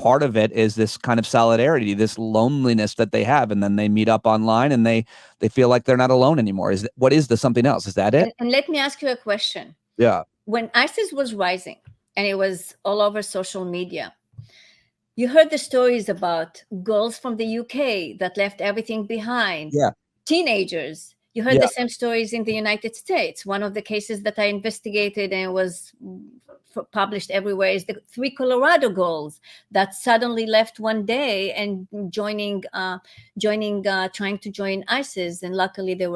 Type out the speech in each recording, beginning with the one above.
part of it is this kind of solidarity, this loneliness that they have, and then they meet up online and they feel like they're not alone anymore. What is the something else? Is that it? And let me ask you a question. Yeah. When ISIS was rising and it was all over social media, you heard the stories about girls from the UK that left everything behind. Yeah. Teenagers. You heard the same stories in the United States. One of the cases that I investigated and was published everywhere is the 3 Colorado girls that suddenly left one day and trying to join ISIS, and luckily they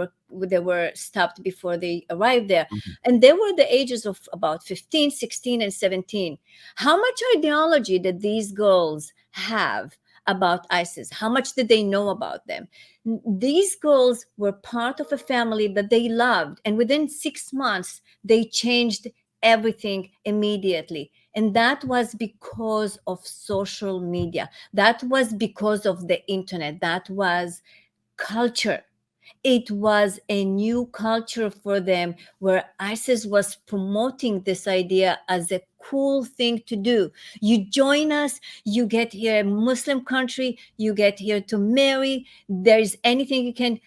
were stopped before they arrived there. Mm-hmm. And they were the ages of about 15, 16, and 17. How much ideology did these girls have about ISIS? How much did they know about them? These girls were part of a family that they loved, and within 6 months they changed everything immediately. And that was because of social media. That was because of the internet. That was culture. It was a new culture for them, where ISIS was promoting this idea as a cool thing to do. You join us, you get here, a Muslim country, you get here to marry, there's anything you can.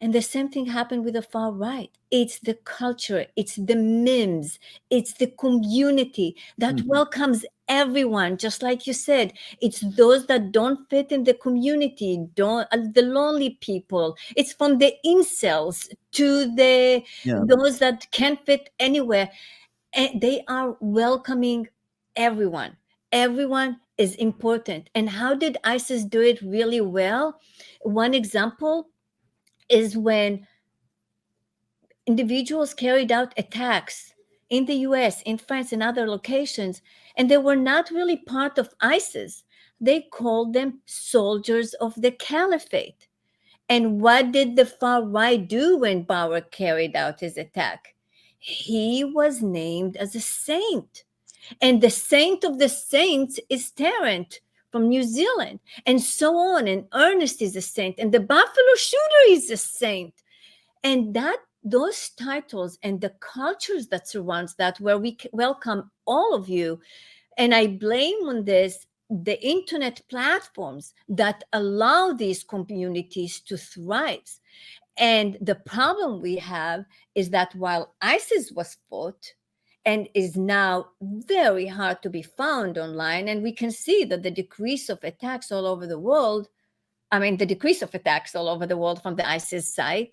And the same thing happened with the far right. It's the culture, it's the memes, it's the community that welcomes everyone. Just like you said, it's those that don't fit in the community, the lonely people. It's from the incels to those that can't fit anywhere. And they are welcoming everyone. Everyone is important. And how did ISIS do it really well? One example is when individuals carried out attacks in the US, in France, and other locations, and they were not really part of ISIS. They called them soldiers of the caliphate. And what did the far right do when Bauer carried out his attack? He was named as a saint. And the saint of the saints is Tarrant from New Zealand, and so on. And Ernest is a saint, and the Buffalo Shooter is a saint. And those titles and the cultures that surrounds that, where we welcome all of you. And I blame on this the internet platforms that allow these communities to thrive. And the problem we have is that while ISIS was fought and is now very hard to be found online, and we can see that the decrease of attacks all over the world, the decrease of attacks all over the world from the ISIS side,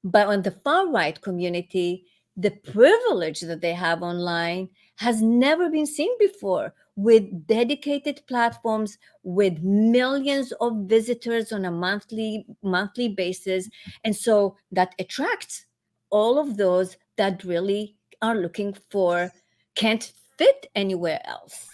but on the far right community, the privilege that they have online has never been seen before, with dedicated platforms, with millions of visitors on a monthly basis. And so that attracts all of those that really are looking for, can't fit anywhere else.